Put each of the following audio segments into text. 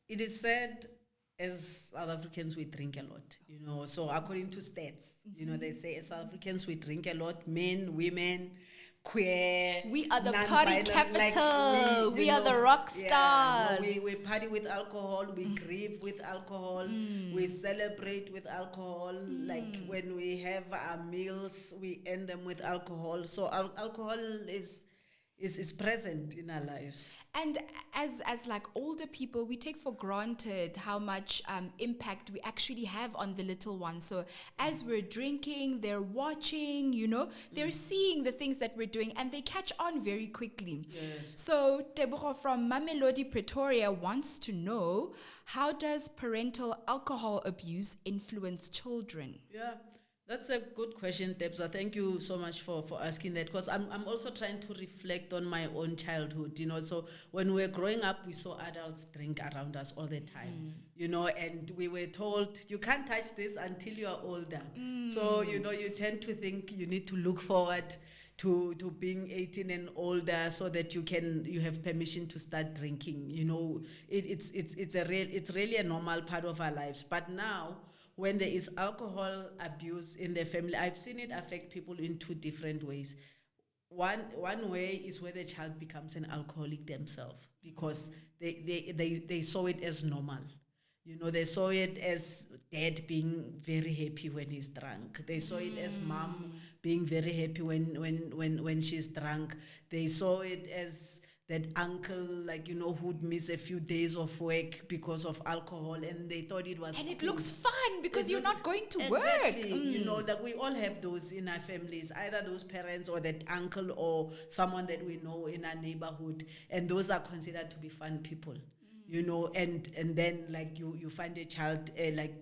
It is said as South Africans, we drink a lot, So according to stats, they say as South Africans, we drink a lot, men, women, queer. We are the party capital. We are the rock stars. We party with alcohol. We grieve with alcohol. We celebrate with alcohol. Like when we have our meals, we end them with alcohol. So alcohol is present in our lives. And as like older people, we take for granted how much impact we actually have on the little ones. So as we're drinking, they're watching, they're seeing the things that we're doing, and they catch on very quickly. Yes. So Tebogo from Mamelodi, Pretoria wants to know, how does parental alcohol abuse influence children? Yeah. That's a good question, Tebza. Thank you so much for asking that, because I'm also trying to reflect on my own childhood, So when we were growing up, we saw adults drink around us all the time, and we were told, you can't touch this until you are older. So, you tend to think you need to look forward to being 18 and older so that you have permission to start drinking. It's really a normal part of our lives. But now, when there is alcohol abuse in the family, I've seen it affect people in two different ways. One way is where the child becomes an alcoholic themselves because they saw it as normal. They saw it as dad being very happy when he's drunk. They saw it as mom being very happy when she's drunk. They saw it as that uncle, who'd miss a few days of work because of alcohol, and they thought it was and it cool. looks fun because you're not going to work. That we all have those in our families, either those parents or that uncle or someone that we know in our neighborhood, and those are considered to be fun people. And then you find a child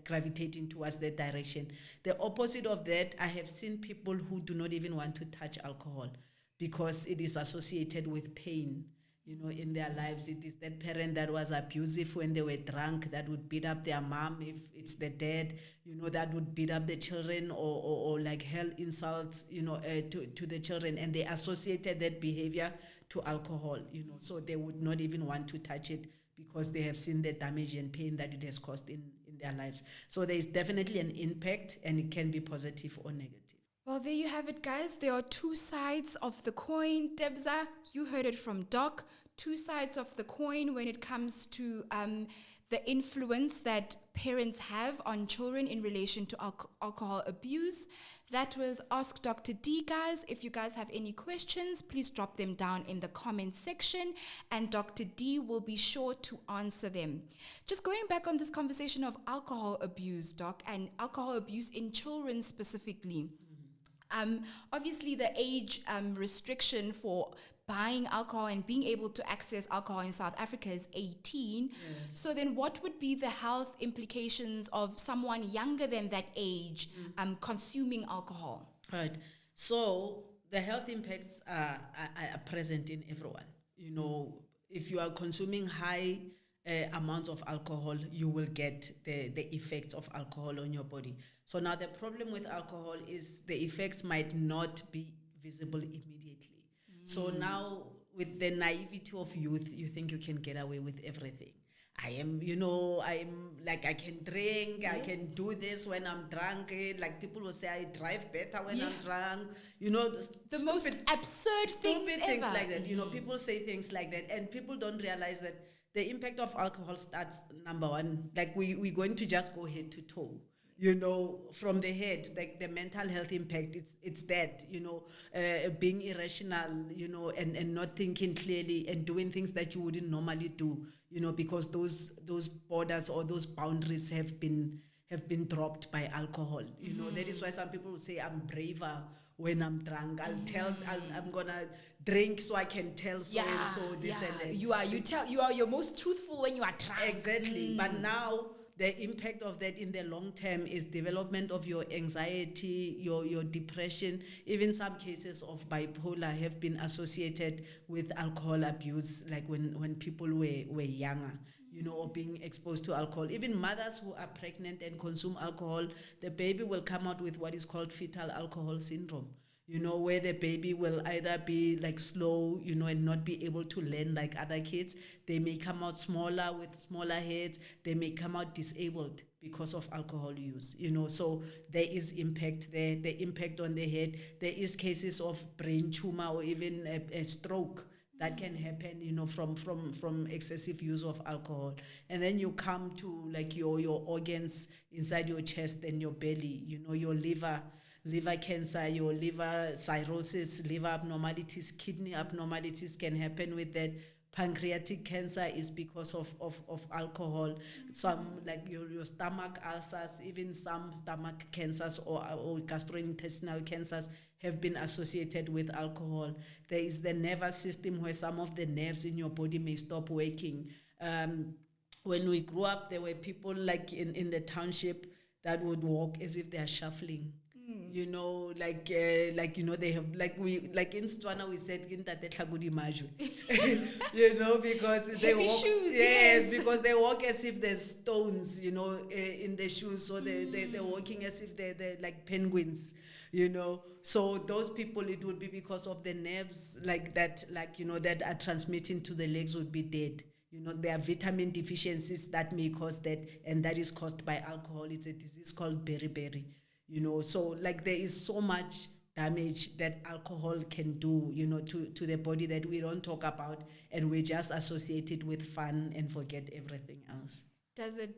gravitating towards that direction. The opposite of that, I have seen people who do not even want to touch alcohol because it is associated with pain, in their lives. It is that parent that was abusive when they were drunk that would beat up their mom. If it's the dad, that would beat up the children or hurl insults, to the children. And they associated that behavior to alcohol, so they would not even want to touch it because they have seen the damage and pain that it has caused in their lives. So there is definitely an impact, and it can be positive or negative. Well, there you have it, guys. There are two sides of the coin. Debza, you heard it from Doc. Two sides of the coin when it comes to the influence that parents have on children in relation to alcohol abuse. That was Ask Dr. D, guys. If you guys have any questions, please drop them down in the comment section, and Dr. D will be sure to answer them. Just going back on this conversation of alcohol abuse, Doc, and alcohol abuse in children specifically. Obviously, the age restriction for buying alcohol and being able to access alcohol in South Africa is 18. Yes. So then what would be the health implications of someone younger than that age consuming alcohol? Right. So the health impacts are present in everyone. If you are consuming high amounts of alcohol, you will get the effects of alcohol on your body. So now the problem with alcohol is the effects might not be visible immediately. So now with the naivety of youth, you think you can get away with everything. I can drink, yes. I can do this when I'm drunk. Like people will say, I drive better when I'm drunk. The most absurd things ever. Like that. People say things like that, and people don't realize that the impact of alcohol starts, number one, we're going to just go head to toe. From the head, the mental health impact, it's that, being irrational, and not thinking clearly and doing things that you wouldn't normally do, because those borders or those boundaries have been dropped by alcohol. That is why some people will say I'm braver when I'm drunk. I'm gonna drink so I can tell so and so this and that. You're most truthful when you are drunk. Exactly. But now the impact of that in the long term is development of your anxiety, your depression. Even some cases of bipolar have been associated with alcohol abuse, like when people were younger, or being exposed to alcohol. Even mothers who are pregnant and consume alcohol, the baby will come out with what is called fetal alcohol syndrome. where the baby will either be like slow, and not be able to learn like other kids. They may come out smaller with smaller heads. They may come out disabled because of alcohol use, so there is impact there, the impact on the head. There is cases of brain tumor or even a stroke that can happen, from excessive use of alcohol. And then you come to like your organs inside your chest and your belly, your liver cancer, your liver cirrhosis, liver abnormalities, kidney abnormalities can happen with that. Pancreatic cancer is because of alcohol. Some like your stomach ulcers, even some stomach cancers or gastrointestinal cancers have been associated with alcohol. There is the nervous system where some of the nerves in your body may stop working. When we grew up, there were people like in the township that would walk as if they are shuffling. They have like in Setswana we said Ntate tlhakodi majwe. Because they Heavy walk, shoes, yes, yes. because they walk as if there's stones, in the shoes. So they're walking as if they're like penguins. So those people, it would be because of the nerves that are transmitting to the legs would be dead. There are vitamin deficiencies that may cause that, and that is caused by alcohol. It's a disease called beriberi. So like there is so much damage that alcohol can do, to the body that we don't talk about, and we just associate it with fun and forget everything else.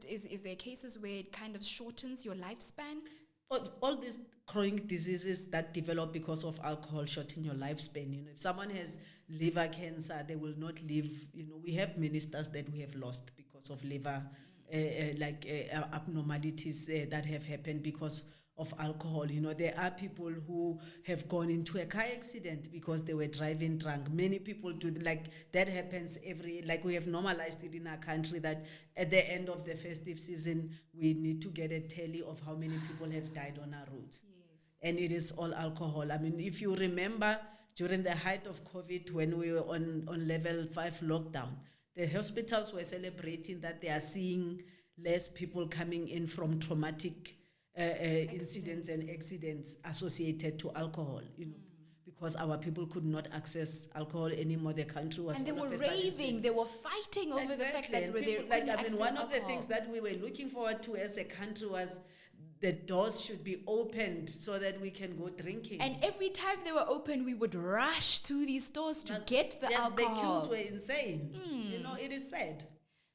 Is there cases where it kind of shortens your lifespan? All these chronic diseases that develop because of alcohol shorten your lifespan. If someone has liver cancer, they will not live. We have ministers that we have lost because of liver abnormalities that have happened because of alcohol. There are people who have gone into a car accident because they were driving drunk. Many people do, that happens we have normalized it in our country that at the end of the festive season, we need to get a tally of how many people have died on our roads. Yes. And it is all alcohol. I mean, if you remember during the height of COVID, when we were on level 5 lockdown, the hospitals were celebrating that they are seeing less people coming in from traumatic incidents and accidents associated to alcohol, because our people could not access alcohol anymore. The country was, and they were raving, they were fighting over the fact that they couldn't access one of the alcohol. things that we were looking forward to as a country was the doors should be opened so that we can go drinking. And every time they were open, we would rush to these stores to get the alcohol. The queues were insane. It is sad.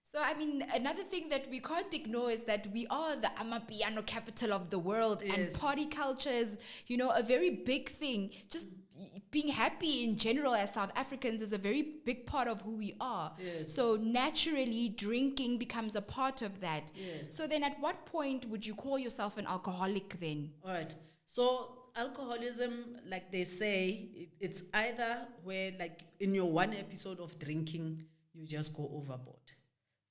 So, I mean, another thing that we can't ignore is that we are the Amapiano capital of the world, yes. and party culture is, a very big thing. Just being happy in general as South Africans is a very big part of who we are. Yes. So naturally, drinking becomes a part of that. Yes. So then at what point would you call yourself an alcoholic then? All right. So alcoholism, like they say, it's either where like in your one episode of drinking, you just go overboard.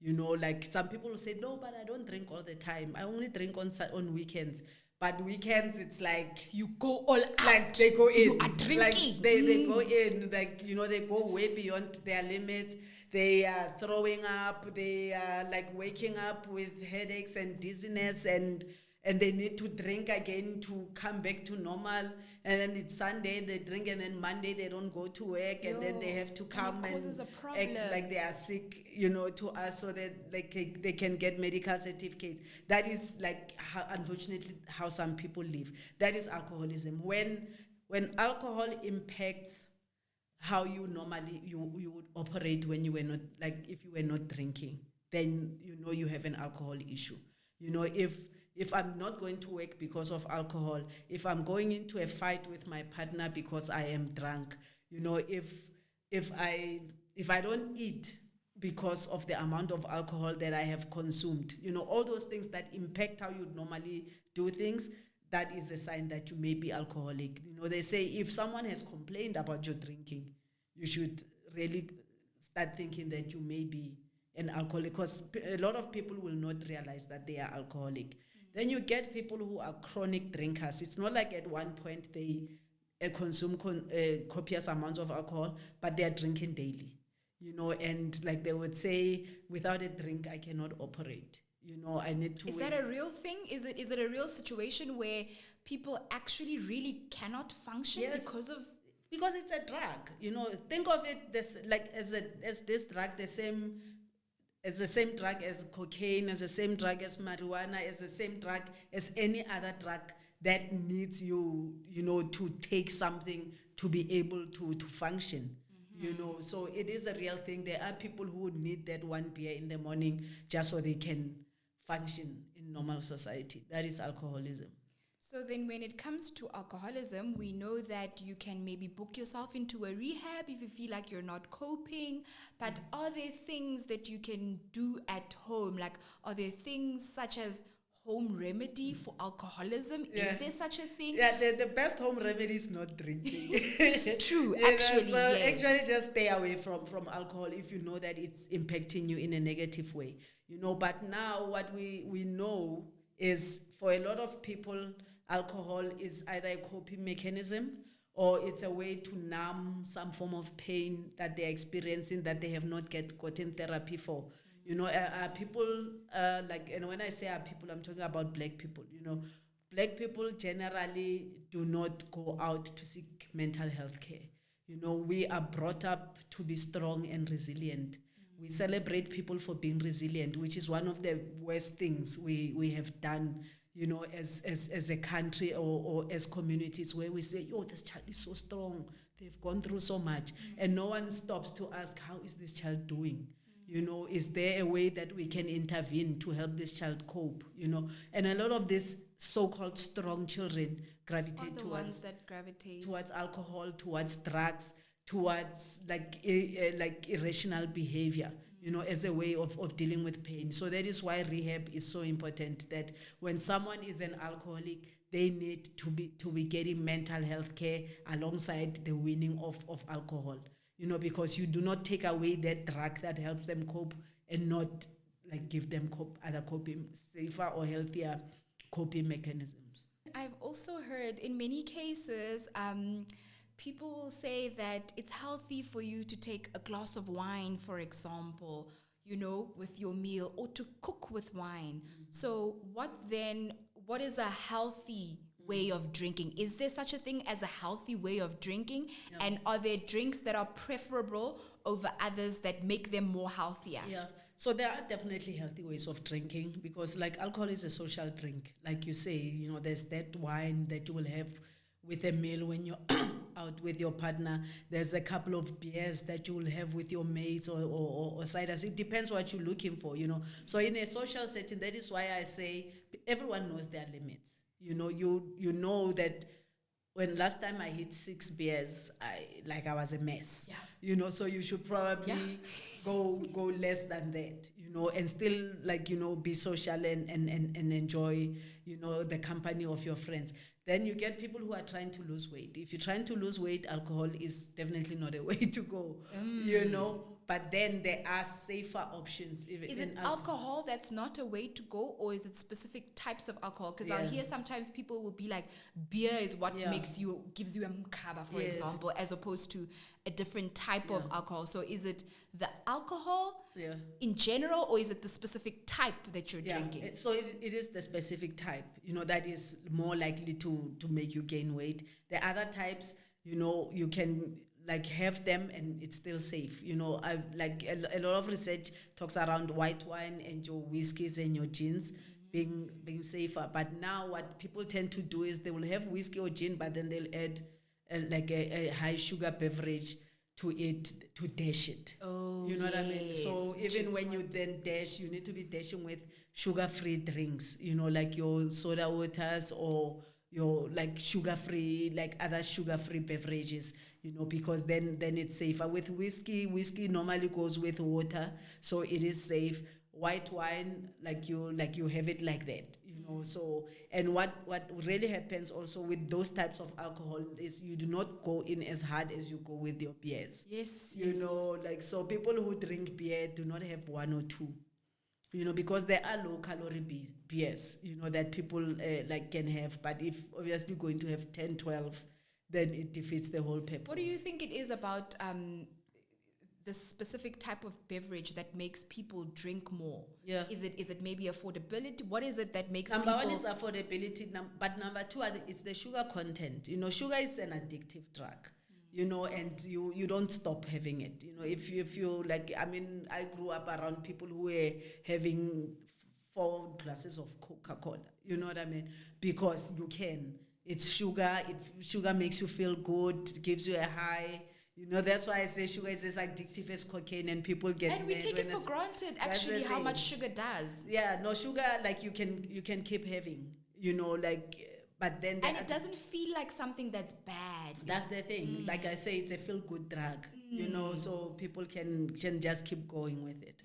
Like some people will say, no, but I don't drink all the time. I only drink on weekends. But weekends, it's like you go all out. Like they go in. You are drinking. Like they go in. Like, they go way beyond their limits. They are throwing up. They are like waking up with headaches and dizziness, and they need to drink again to come back to normal. And then it's Sunday, they drink, and then Monday they don't go to work, and then they have to come and act like they are sick, to us, so that they can get medical certificates. That is unfortunately how some people live. That is alcoholism. When alcohol impacts how you normally you would operate when you were not, if you were not drinking, then you have an alcohol issue. If I'm not going to work because of alcohol, if I'm going into a fight with my partner because I am drunk, if I don't eat because of the amount of alcohol that I have consumed, all those things that impact how you normally do things, that is a sign that you may be alcoholic. They say if someone has complained about your drinking, you should really start thinking that you may be an alcoholic, because a lot of people will not realize that they are alcoholic. Then you get people who are chronic drinkers. It's not like at one point they consume copious amounts of alcohol, but they are drinking daily, and like they would say, without a drink, I cannot operate. I need to Is that a real thing? Is it a real situation where people actually really cannot function because of? Because it's a drug. Think of it as this drug, the same drug as cocaine, as the same drug as marijuana, as the same drug as any other drug that needs you, to take something to be able to function. So it is a real thing. There are people who need that one beer in the morning just so they can function in normal society. That is alcoholism. So then when it comes to alcoholism, we know that you can maybe book yourself into a rehab if you feel like you're not coping. But are there things that you can do at home? Like, are there things such as home remedy for alcoholism? Yeah. Is there such a thing? Yeah, the best home remedy is not drinking. True, actually, so yes. actually just stay away from alcohol if you know that it's impacting you in a negative way. But now what we know is, for a lot of people, alcohol is either a coping mechanism or it's a way to numb some form of pain that they're experiencing that they have not gotten therapy for. People, and when I say people, I'm talking about black people. Black people generally do not go out to seek mental health care. We are brought up to be strong and resilient. We celebrate people for being resilient, which is one of the worst things we have done, as a country or as communities, where we say, this child is so strong. They've gone through so much. And no one stops to ask, how is this child doing? Is there a way that we can intervene to help this child cope? And a lot of these so-called strong children gravitate towards alcohol, towards drugs, towards irrational behavior, as a way of dealing with pain. So that is why rehab is so important, that when someone is an alcoholic, they need to be getting mental health care alongside the weaning of alcohol, because you do not take away that drug that helps them cope and not give them other coping, safer or healthier coping mechanisms. I've also heard in many cases, people will say that it's healthy for you to take a glass of wine, for example, with your meal, or to cook with wine. So what is a healthy way of drinking? Is there such a thing as a healthy way of drinking? Yeah. And are there drinks that are preferable over others that make them more healthier? Yeah. So there are definitely healthy ways of drinking, because alcohol is a social drink. Like you say, there's that wine that you will have with a meal when you're out with your partner. There's a couple of beers that you will have with your mates or ciders. It depends what you're looking for, So in a social setting, that is why I say everyone knows their limits. You know that when last time I hit 6 beers, I was a mess. Yeah. So you should probably go less than that, and still be social and enjoy, the company of your friends. Then you get people who are trying to lose weight. If you're trying to lose weight, alcohol is definitely not a way to go, But then there are safer options. Is it alcohol that's not a way to go, or is it specific types of alcohol? Because I'll hear sometimes people will be like, beer is what gives you a mkaba, for example, as opposed to a different type of alcohol. So is it the alcohol in general, or is it the specific type that you're drinking? So it is the specific type, that is more likely to make you gain weight. The other types, you can have them and it's still safe. I've a lot of research talks around white wine and your whiskeys and your gins being safer. But now what people tend to do is they will have whiskey or gin, but then they'll add a high sugar beverage to it to dash it. Oh, you know what I mean? So even when you then dash, you need to be dashing with sugar-free drinks, like your soda waters or your sugar-free, other sugar-free beverages, because then it's safer. With whiskey normally goes with water, so it is safe. White wine, you have it like that, So, and what really happens also with those types of alcohol is you do not go in as hard as you go with your beers. Yes. So people who drink beer do not have one or two. Because there are low-calorie beers, that people can have. But if obviously going to have 10, 12, then it defeats the whole purpose. What do you think it is about the specific type of beverage that makes people drink more? Yeah. Is it maybe affordability? What is it that makes Number people... one is affordability, but number two, it's the sugar content. Sugar is an addictive drug, and you don't stop having it. If you like, I grew up around people who were having 4 glasses of Coca-Cola, you know what I mean? Because you can. It's sugar. Sugar makes you feel good, gives you a high. That's why I say sugar is as addictive as cocaine, and people get. And we take it for granted, actually, how much sugar does. Yeah, no, sugar, like you can keep having, but then. And it doesn't feel like something that's bad. That's the thing. Like I say, it's a feel-good drug, so people can just keep going with it.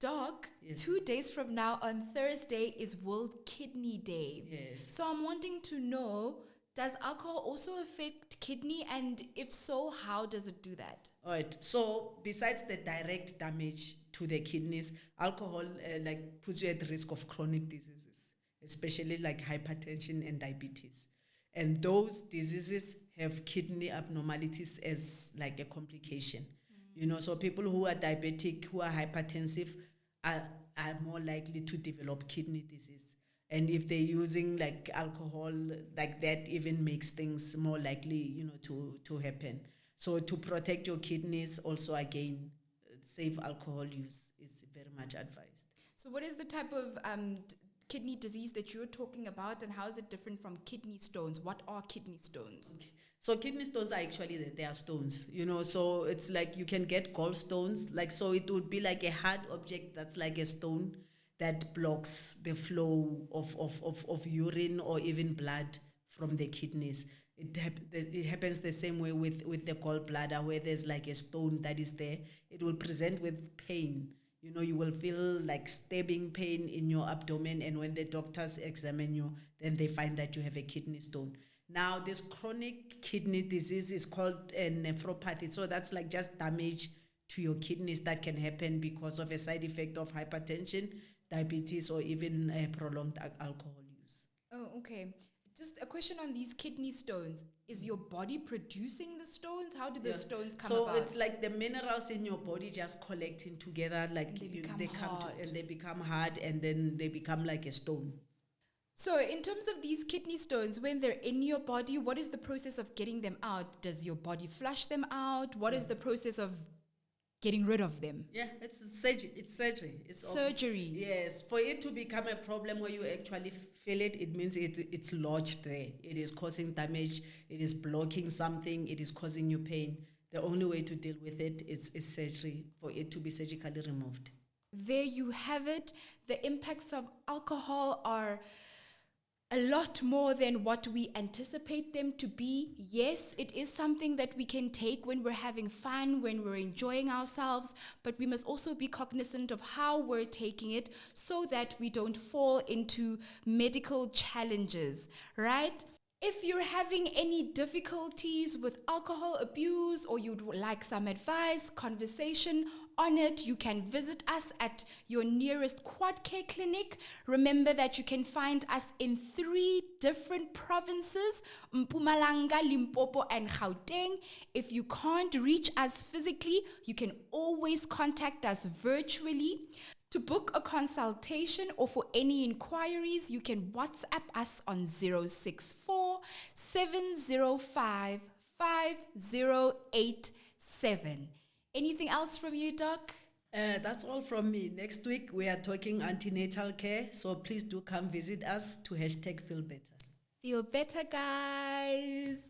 Doc, Yes. 2 days from now on Thursday is World Kidney Day. Yes. So I'm wanting to know, does alcohol also affect kidney? And if so, how does it do that? All right. So besides the direct damage to the kidneys, alcohol puts you at risk of chronic diseases, especially like hypertension and diabetes. And those diseases have kidney abnormalities as like a complication. So people who are diabetic, who are hypertensive, are more likely to develop kidney disease. And if they're using like alcohol, like that even makes things more likely, to happen. So to protect your kidneys, also again, safe alcohol use is very much advised. So what is the type of kidney disease that you're talking about, and how is it different from kidney stones? What are kidney stones? Okay. So kidney stones are actually, they are stones, so it's like you can get gallstones, so it would be like a hard object that's like a stone that blocks the flow of urine or even blood from the kidneys. It happens the same way with the gallbladder, where there's like a stone that is there. It will present with pain. You will feel like stabbing pain in your abdomen, and when the doctors examine you, then they find that you have a kidney stone. Now, this chronic kidney disease is called a nephropathy. So that's like just damage to your kidneys that can happen because of a side effect of hypertension, diabetes, or even prolonged alcohol use. Oh, okay. Just a question on these kidney stones. Is your body producing the stones? How do the stones come about? So it's like the minerals in your body just collecting together, like they become hard, and then they become like a stone. So in terms of these kidney stones, when they're in your body, what is the process of getting them out? Does your body flush them out? What is the process of getting rid of them? Yeah, it's surgery. It's surgery. It's surgery. Yes. For it to become a problem where you actually feel it means it's lodged there. It is causing damage. It is blocking something. It is causing you pain. The only way to deal with it is surgery, for it to be surgically removed. There you have it. The impacts of alcohol are a lot more than what we anticipate them to be. Yes, it is something that we can take when we're having fun, when we're enjoying ourselves, but we must also be cognizant of how we're taking it so that we don't fall into medical challenges, right? If you're having any difficulties with alcohol abuse, or you'd like some advice, conversation on it, you can visit us at your nearest quadcare clinic. Remember that you can find us in 3 different provinces, Mpumalanga, Limpopo, and Gauteng. If you can't reach us physically, you can always contact us virtually. To book a consultation or for any inquiries, you can WhatsApp us on 064 705 5087. Anything else from you, Doc? That's all from me. Next week, we are talking antenatal care, so please do come visit us to #FeelBetter. Feel better, guys.